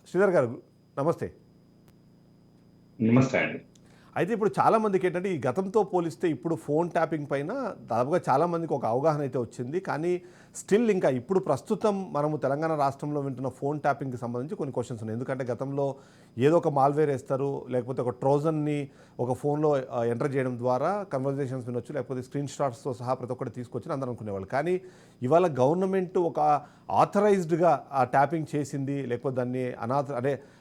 శ్రీధర్ గారు నమస్తే. నమస్తే అండి. అయితే ఇప్పుడు చాలామందికి ఏంటంటే ఈ గతంతో పోలిస్తే ఇప్పుడు ఫోన్ ట్యాపింగ్ పైన దాదాపుగా చాలామందికి ఒక అవగాహన అయితే వచ్చింది. కానీ స్టిల్ ఇంకా ఇప్పుడు ప్రస్తుతం మనము తెలంగాణ రాష్ట్రంలో వింటున్న ఫోన్ ట్యాపింగ్కి సంబంధించి కొన్ని క్వశ్చన్స్ ఉన్నాయి. ఎందుకంటే గతంలో ఏదో ఒక మాల్వేర్ వేస్తారు, లేకపోతే ఒక ట్రోజన్ని ఒక ఫోన్లో ఎంటర్ చేయడం ద్వారా కన్వర్జేషన్స్ వినొచ్చు, లేకపోతే స్క్రీన్ షాట్స్తో సహా ప్రతి ఒక్కటి తీసుకొచ్చి అందరూ అనుకునేవాళ్ళు. కానీ ఇవాళ గవర్నమెంట్ ఒక ఆథరైజ్డ్గా ఆ ట్యాపింగ్ చేసింది, లేకపోతే దాన్ని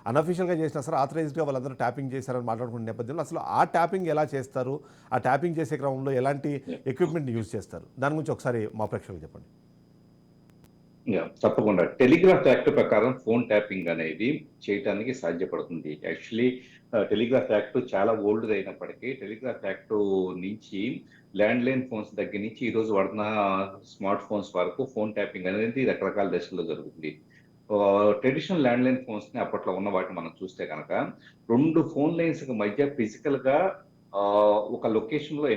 అన్అఫీషియల్గా చేసినా సరే ఆథరైజ్డ్గా వాళ్ళందరూ ట్యాపింగ్ చేశారని మాట్లాడుకునే నేపథ్యంలో అసలు ఆ ట్యాపింగ్ ఎలా చేస్తారు, ఆ ట్యాపింగ్ చేసే క్రమంలో ఎలాంటి ఎక్విప్మెంట్ యూజ్ చేస్తారు, దాని గురించి ఒకసారి మా ప్రేక్షకులకు చెప్పండి. తప్పకుండా. టెలిగ్రాఫ్ యాక్ట్ ప్రకారం ఫోన్ ట్యాపింగ్ అనేది చేయటానికి సాధ్యపడుతుంది. యాక్చువల్లీ టెలిగ్రాఫ్ యాక్ట్ చాలా ఓల్డ్ అయినప్పటికీ టెలిగ్రాఫ్ యాక్ట్ నుంచి ల్యాండ్‌లైన్ ఫోన్స్ దగ్గర నుంచి ఈ రోజు వాడుతున్న స్మార్ట్ ఫోన్స్ వరకు ఫోన్ ట్యాపింగ్ అనేది రకరకాల దశల్లో జరుగుతుంది. ట్రెడిషనల్ ల్యాండ్‌లైన్ ఫోన్స్‌ని అప్పట్లో ఉన్న వాటిని మనం చూస్తే గనక 2 ఫోన్ లైన్స్‌కి మధ్య ఫిజికల్‌గా ఒక లొకేషన్‌లో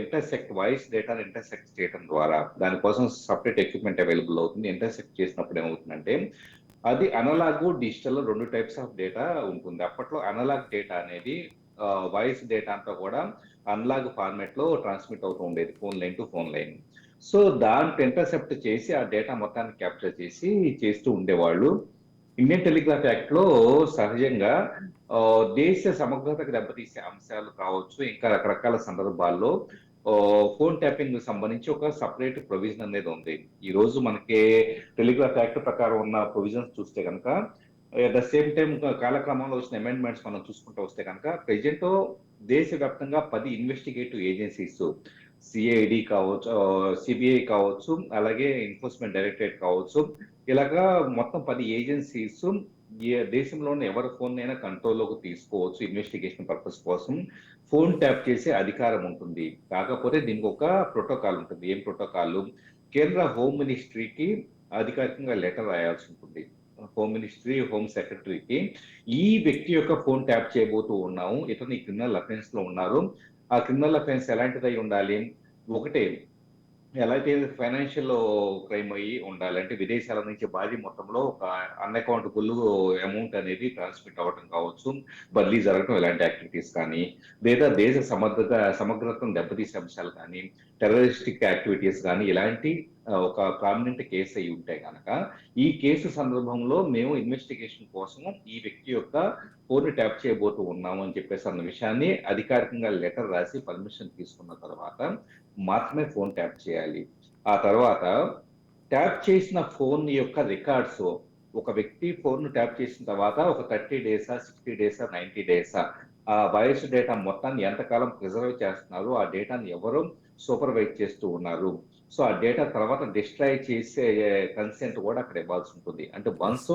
వాయిస్ డేటాను ఇంటర్సెక్ట్ చేయడం ద్వారా దానికోసం సెపరేట్ ఎక్విప్‌మెంట్ అవైలబుల్ అవుతుంది. ఇంటర్సెక్ట్ చేసినప్పుడు ఏమవుతుందంటే అది analogue, digital 2 types of data ఉంటుంది. అప్పట్లో అనలాగ్ డేటా అనేది వాయిస్ డేటా అంతా కూడా అనలాగ్ ఫార్మాట్‌లో ట్రాన్స్‌మిట్ అవుతూ ఉండేది phone line to phone line. So, దాంట్లో ఇంటర్సెప్ట్ చేసి ఆ డేటా మొత్తాన్ని క్యాప్చర్ చేసి చేస్తూ ఉండేవాళ్ళు. ఇండియన్ టెలిగ్రాఫ్ యాక్ట్‌లో సహజంగా దేశ సమగ్రతకు దెబ్బతీసే అంశాలు కావచ్చు, ఇంకా రకరకాల సందర్భాల్లో ఫోన్ ట్యాపింగ్‌కి సంబంధించి ఒక సెపరేట్ ప్రొవిజన్ అనేది ఉంది. ఈరోజు మనకి టెలిగ్రాఫ్ యాక్ట్ ప్రకారం ఉన్న ప్రొవిజన్స్ చూస్తే గనక అట్ ద సేమ్ టైమ్ కాలక్రమంలో వచ్చిన అమెండ్మెంట్స్ మనం చూసుకుంటూ వస్తే గనక ప్రెజెంట్ దేశవ్యాప్తంగా 10 ఇన్వెస్టిగేటివ్ ఏజెన్సీస్ సిఐడి కావచ్చు, సిబిఐ కావచ్చు, అలాగే ఎన్ఫోర్స్‌మెంట్ డైరెక్టరేట్ కావచ్చు. ఇలాగా మొత్తం 10 ఏజెన్సీస్ దేశంలోని ఎవరి ఫోన్నైనా కంట్రోల్‌లోకి తీసుకోవచ్చు ఇన్వెస్టిగేషన్ పర్పస్ కోసం. ఫోన్ ట్యాప్ చేసే అధికారం ఉంటుంది. కాకపోతే దీనికి ఒక ప్రోటోకాల్ ఉంటుంది. ఏం ప్రోటోకాల్? కేంద్ర హోమ్ మినిస్ట్రీకి అధికారికంగా లెటర్ రాయాల్సి ఉంటుంది. హోమ్ మినిస్ట్రీ, హోమ్ సెక్రటరీకి ఈ వ్యక్తి యొక్క ఫోన్ ట్యాప్ చేయబోతూ ఉన్నాము. ఇతను ఈ క్రిమినల్ అఫెన్స్‌లో ఉన్నారు. ఆ క్రిమినల్ అఫెన్స్ ఎలాంటిదై ఉండాలి? ఒకటే ఎలా అయితే ఫైనాన్షియల్ క్రైమ్ అయ్యి ఉండాలి. అంటే విదేశాల నుంచి భారీ మొత్తంలో ఒక అన్‌అకౌంటబుల్ అమౌంట్ అనేది ట్రాన్స్‌మిట్ అవ్వటం కావచ్చు, బదిలీ జరగటం ఇలాంటి యాక్టివిటీస్ కానీ, లేదా దేశ సమగ్రతను దెబ్బతీసే అంశాలు కానీ, టెర్రరిస్టిక్ యాక్టివిటీస్ కానీ ఇలాంటి ఒక ప్రామినెంట్ కేస్ అయ్యి ఉంటే గనక, ఈ కేసు సందర్భంలో మేము ఇన్వెస్టిగేషన్ కోసము ఈ వ్యక్తి యొక్క ఫోన్‌ని ట్యాప్ చేయబోతూ ఉన్నాము అని చెప్పేసి అన్న విషయాన్ని అధికారికంగా లెటర్ రాసి పర్మిషన్ తీసుకున్న తర్వాత మాత్రమే ఫోన్ ట్యాప్ చేయాలి. ఆ తర్వాత ట్యాప్ చేసిన ఫోన్ యొక్క రికార్డ్స్ ఒక వ్యక్తి ఫోన్ ట్యాప్ చేసిన తర్వాత ఒక 30 డేసా, 60 డేసా, 90 డేసా ఆ వాయిస్ డేటా మొత్తాన్ని ఎంతకాలం ప్రిజర్వ్ చేస్తున్నారు, ఆ డేటాని ఎవరు సూపర్వైజ్ చేస్తూ ఉన్నారు. సో, ఆ డేటా తర్వాత డిస్ట్రాయ్ చేసే కన్సెంట్ కూడా అక్కడ ఇవ్వాల్సి ఉంటుంది. అంటే ఎస్. వన్స్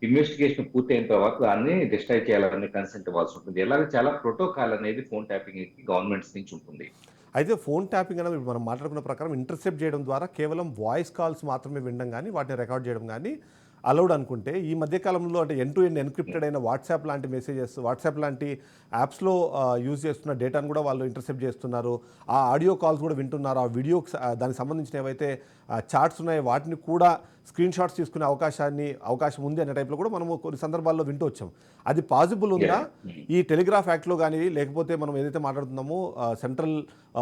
ఇన్వెస్టిగేషన్ పూర్తయిన తర్వాత దాన్ని డిస్ట్రాయ్ చేయాలని కన్సెంట్ ఇవ్వాల్సి ఉంటుంది. ఇలాగ చాలా ప్రోటోకాల్ అనేది ఫోన్ ట్యాపింగ్‌కి గవర్నమెంట్స్ నుంచి ఉంటుంది. అయితే ఫోన్ ట్యాపింగ్ అనేది మనం మాట్లాడుకున్న ప్రకారం ఇంటర్సెప్ట్ చేయడం ద్వారా కేవలం వాయిస్ కాల్స్ మాత్రమే వినడం కానీ, వాటిని రికార్డ్ చేయడం కానీ అలౌడ్ అనుకుంటే, ఈ మధ్య కాలంలో అంటే ఎండ్ టు ఎండ్ ఎన్క్రిప్టెడ్ అయిన వాట్సాప్ లాంటి మెసేజెస్, వాట్సాప్ లాంటి యాప్స్లో యూజ్ చేస్తున్న డేటాను కూడా వాళ్ళు ఇంటర్సెప్ట్ చేస్తున్నారు. ఆ ఆడియో కాల్స్ కూడా వింటున్నారు. ఆ వీడియో దానికి సంబంధించిన ఏవైతే చాట్స్ ఉన్నాయో వాటిని కూడా స్క్రీన్ షాట్స్ తీసుకునే అవకాశం ఉంది అనే టైప్లో కూడా మనము కొన్ని సందర్భాల్లో వింటూ వచ్చాం. అది పాసిబుల్ ఉందా యాహ్! ఈ టెలిగ్రాఫ్ యాక్ట్లో కానీ, లేకపోతే మనం ఏదైతే మాట్లాడుతున్నామో సెంట్రల్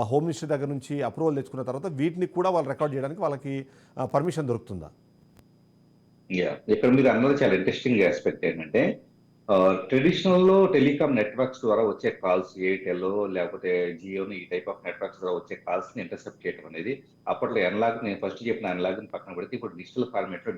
హోమ్ మినిస్ట్రీ దగ్గర నుంచి అప్రూవల్ తెచ్చుకున్న తర్వాత వీటిని కూడా వాళ్ళు రికార్డ్ చేయడానికి వాళ్ళకి పర్మిషన్ దొరుకుతుందా? ఇక్కడ మీరు అన్నది చాలా ఇంట్రెస్టింగ్ ఆస్పెక్ట్ ఏంటంటే, ట్రెడిషనల్‌లో టెలికామ్ నెట్వర్క్స్ ద్వారా వచ్చే కాల్స్ ఎయిర్‌టెల్లో లేకపోతే జియోని ఈ టైప్ ఆఫ్ నెట్వర్క్స్ ద్వారా వచ్చే కాల్స్‌ని ఇంటర్సెప్ట్ చేయడం అనేది అప్పట్లో నేను ఫస్ట్ చెప్పిన అనలాగ్‌ని పక్కన పెడితే ఇప్పుడు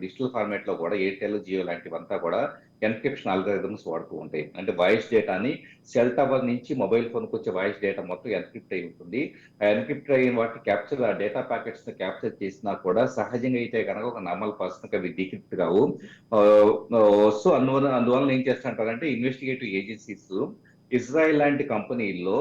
డిజిటల్ ఫార్మాట్‌లో కూడా ఎయిర్‌టెల్, జియో లాంటివంతా కూడా ఎన్క్రిప్షన్ అల్గారిథమ్స్ వాడుతూ ఉంటాయి. అంటే వాయిస్ డేటాని సెల్ టవర్ నుంచి మొబైల్ ఫోన్‌కి వచ్చే వాయిస్ డేటా మొత్తం ఎన్క్రిప్ట్ అయి ఉంటుంది. ఆ ఎన్క్రిప్ట్ అయిన వాటిని ఆ డేటా ప్యాకెట్స్‌ని క్యాప్చర్ చేసినా కూడా సహజంగా అయితే గనక ఒక నార్మల్ పర్సన్‌కి అవి డీక్రిప్ట్ కావు. ఆహ్, సో, అందువలన ఏం చేస్తుంటారంటే ఇన్వెస్టిగేటివ్ ఏజెన్సీస్ ఇజ్రాయెల్ లాంటి కంపెనీల్లో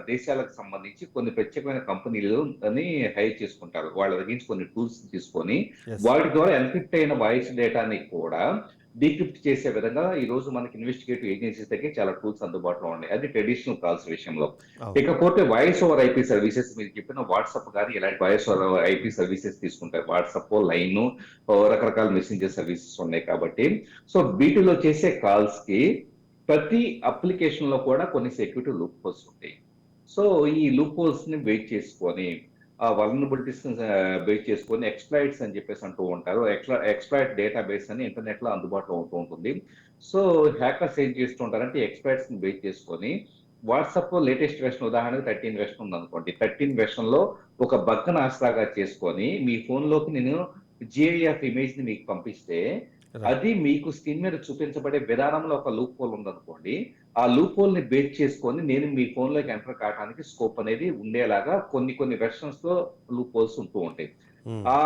దేశాలకు సంబంధించి కొన్ని ప్రత్యేకమైన కంపెనీలని హైర్ చేసుకుంటారు. వాళ్ళ దగ్గర నుంచి కొన్ని టూల్స్ తీసుకొని ఎస్. వాటి ద్వారా ఎన్క్రిప్ట్ అయిన వాయిస్ డేటాని కూడా డీక్రిప్ట్ చేసే విధంగా ఈ రోజు మనకి ఇన్వెస్టిగేటివ్ ఏజెన్సీస్ దగ్గర చాలా టూల్స్ అందుబాటులో ఉన్నాయి. అది ట్రెడిషనల్ కాల్స్ విషయంలో. అవును. ఇకపోతే వాయిస్ ఓవర్ ఐపీ సర్వీసెస్ మీరు చెప్పిన వాట్సాప్ కానీ ఇలాంటి వాయిస్ ఓవర్ ఐపీ సర్వీసెస్ తీసుకుంటారు. వాట్సాప్, లైన్, రకరకాల మెసెంజర్ సర్వీసెస్ ఉన్నాయి కాబట్టి సో వీటిలో చేసే కాల్స్ కి ప్రతి అప్లికేషన్ లో కూడా కొన్ని సెక్యూరిటీ లూప్ హోల్స్ ఉంటాయి. సో ఈ లూప్ హోల్స్ ని వెయిట్ చేసుకొని ఆ వల్నరబిలిటీస్ బేస్ చేసుకొని ఎక్స్ప్లాయిట్స్ అని చెప్పేసి అంటూ ఉంటారు. ఎక్స్ప్లాయిట్ డేటాబేస్ అని ఇంటర్నెట్ లో అందుబాటులో ఉంటూ ఉంటుంది. సో హ్యాకర్స్ ఏం చేస్తుంటారంటే ఎక్స్ప్లాయిట్స్ ని బేస్ చేసుకొని వాట్సాప్ లేటెస్ట్ వెర్షన్ ఉదాహరణకు 13 వెర్షన్ ఉందనుకోండి. 13 వెర్షన్ లో ఒక బగ్ ఆసరాగా చేసుకొని మీ ఫోన్ లోకి నేను జిఐఎఫ్ ఇమేజ్ ని మీకు పంపిస్తే రైట్. అది మీకు స్క్రీన్ మీద చూపించబడే విధానంలో ఒక లూప్ హోల్ ఉందనుకోండి. ఆ లూప్ హోల్ ని బేస్ చేసుకొని నేను మీ ఫోన్ లోకి ఎంటర్ కావడానికి స్కోప్ అనేది ఉండేలాగా కొన్ని వెర్షన్స్ లో లూప్ హోల్స్ ఉంటూ ఉంటాయి. ఉమ్. ఆ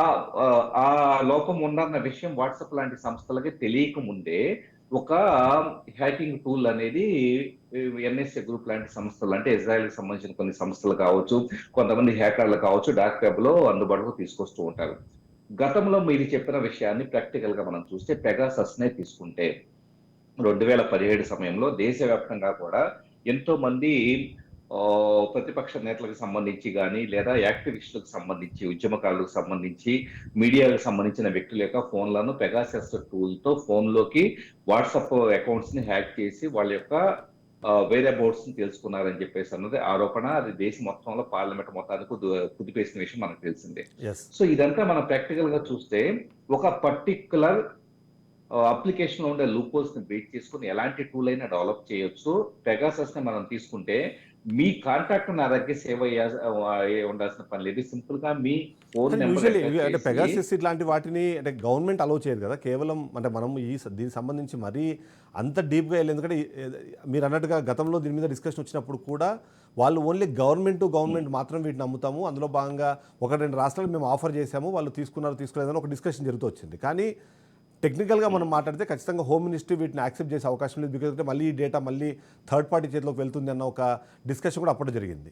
ఆ లోపం ఉందన్న విషయం వాట్సాప్ లాంటి సంస్థలకి తెలియక ముందే ఒక హ్యాకింగ్ టూల్ అనేది ఎన్ఎస్ఏ గ్రూప్ లాంటి సంస్థలు అంటే ఇజ్రాయెల్ కి సంబంధించిన కొన్ని సంస్థలు కావచ్చు, కొంతమంది హ్యాకర్లు కావచ్చు, డార్క్ వెబ్ లో అందుబాటులోకి తీసుకొస్తూ ఉంటారు. గతంలో మీరు చెప్పిన విషయాన్ని ప్రాక్టికల్ గా మనం చూస్తే పెగాసస్ నే తీసుకుంటే 2017 సమయంలో దేశవ్యాప్తంగా కూడా ఎంతో మంది ప్రతిపక్ష నేతలకు సంబంధించి గాని, లేదా యాక్టివిస్టులకు సంబంధించి, ఉద్యమకారులకు సంబంధించి, మీడియాకు సంబంధించిన వ్యక్తుల యొక్క ఫోన్లను పెగాసస్ టూల్‌తో ఫోన్‌లోకి వాట్సాప్ అకౌంట్స్ ని హ్యాక్ చేసి వాళ్ళ యొక్క వేర్ అబౌట్స్ ని తెలుసుకున్నారని చెప్పేసి అన్నది ఆరోపణ. అది దేశం మొత్తంలో పార్లమెంట్ మొత్తానికి కుదిపేసిన విషయం మనకు తెలిసిందే. ఎస్. సో ఇదంతా మనం ప్రాక్టికల్ గా చూస్తే ఒక పర్టిక్యులర్ అప్లికేషన్ లో ఉండే లూప్ హోల్స్ ని బేస్ చేసుకొని ఎలాంటి టూల్ అయినా డెవలప్ చేయొచ్చు. పెగాసస్ ని మనం తీసుకుంటే మీ కాంటాక్ట్ నా దగ్గర సేవ్ అయ్యే ఉండాల్సిన పని లేదు. సింపుల్ గా మీ ఫోన్ అంటే నెంబర్ యూజువల్లీ ఎంటర్ అంటే చేసి పెగాసిస్ ఇట్లాంటి వాటిని అంటే గవర్నమెంట్ అలౌ చేయదు కదా, కేవలం అంటే మనం దీనికి సంబంధించి మరీ అంత డీప్గా వెళ్ళి, ఎందుకంటే మీరు అన్నట్టుగా గతంలో దీని మీద డిస్కషన్ వచ్చినప్పుడు కూడా వాళ్ళు ఓన్లీ గవర్నమెంట్ టు గవర్నమెంట్ మాత్రం వీటిని అమ్ముతాము, అందులో భాగంగా 1-2 రాష్ట్రాలు మేము ఆఫర్ చేశాము, వాళ్ళు తీసుకున్నారు తీసుకోలేదని ఒక డిస్కషన్ జరుగుతూ వచ్చింది. కానీ టెక్నికల్గా మనం మాట్లాడితే ఖచ్చితంగా హోమ్ మినిస్ట్రీ వీటిని యాక్సెప్ట్ చేసే అవకాశం లేదు, బికాజ్ మళ్ళీ ఈ డేటా మళ్ళీ థర్డ్ పార్టీ చేతిలోకి వెళ్తుంది అన్న ఒక డిస్కషన్ కూడా అప్పుడు జరిగింది.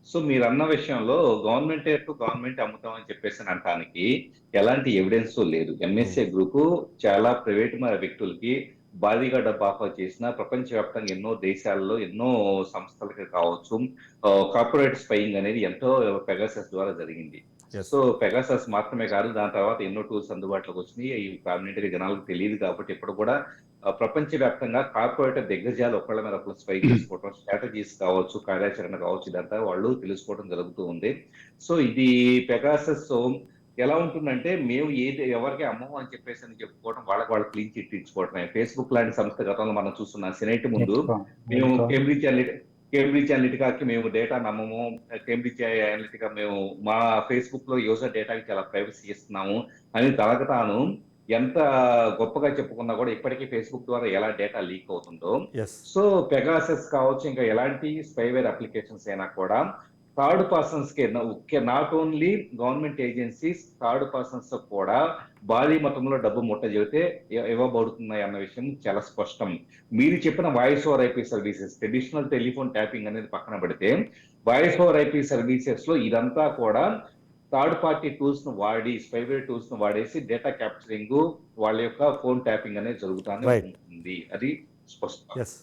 సో మీరన్న విషయంలో గవర్నమెంట్ టు గవర్నమెంట్ అమ్ముతామని చెప్పేసి అనటానికి ఎలాంటి ఎవిడెన్స్ లేదు. ఉమ్. ఎంఎస్ఏ గ్రూప్ చాలా ప్రైవేట్ వ్యక్తులకి భారీగా డబ్బు ఆఫర్ చేసిన ప్రపంచవ్యాప్తంగా ఎన్నో దేశాల్లో ఎన్నో సంస్థలకి కావచ్చు కార్పొరేట్ స్పైయింగ్ అనేది ఎంతో పెగాసస్ ద్వారా జరిగింది. ఎస్. సో పెగాసస్ మాత్రమే కాదు, దాని తర్వాత ఎన్నో టూల్స్ అందుబాటులోకి వచ్చినాయి. ఈ కాంబినేటరీ జనాలకు తెలియదు కాబట్టి ఇప్పుడు కూడా ప్రపంచవ్యాప్తంగా కార్పొరేట్ దిగ్గజాలు ఒకళ్ళ మీద ఒకళ్ళు స్పై చేసుకోవడం, స్ట్రాటజీస్ కావచ్చు, కార్యాచరణ కావచ్చు, ఇదంతా వాళ్ళు తెలుసుకోవడం జరుగుతూ ఉంది. సో ఇది పెగాసస్ ఎలా ఉంటుందంటే మేము ఏది ఎవరికి అమ్మము అని చెప్పేసి అని చెప్పుకోవడం, వాళ్ళకి వాళ్ళు క్లీన్ చిట్ ఇచ్చుకోవడమే. ఫేస్బుక్ లాంటి సంస్థ గతంలో మనం చూస్తున్నాం. సెనెట్ ముందు మేము కేంబ్రిడ్జ్ అనలిటికాకి మేము డేటా నమ్మము, కేంబ్రిడ్జ్ అనలిటికా మేము మా ఫేస్బుక్ లో యూజర్ డేటాకి చాలా ప్రైవసీ ఇస్తున్నాము అని తనకు తాను ఎంత గొప్పగా చెప్పుకున్నా కూడా ఇప్పటికీ ఫేస్బుక్ ద్వారా ఎలా డేటా లీక్ అవుతుందో, ఎస్. సో పెగాసస్ కావచ్చు, ఇంకా ఎలాంటి స్పైవేర్ అప్లికేషన్స్ అయినా కూడా థర్డ్ పర్సన్స్ కి not only government agencies, third persons కూడా భారీ మొత్తంలో డబ్బు ముట్ట చెబితే ఇవ్వబడుతున్నాయి అన్న విషయం చాలా స్పష్టం. మీరు చెప్పిన voice over IP services, traditional telephone tapping అనేది పక్కన పెడితే వాయిస్ ఓవర్ ఐపీ సర్వీసెస్ లో ఇదంతా కూడా థర్డ్ పార్టీ టూల్స్ ను వాడి, స్పైవేర్ టూల్స్ ను వాడేసి డేటా క్యాప్చరింగ్, వాళ్ళ యొక్క ఫోన్ ట్యాపింగ్ అనేది జరుగుతానే రైట్. ఉంటుంది. అది స్పష్టం. ఎస్.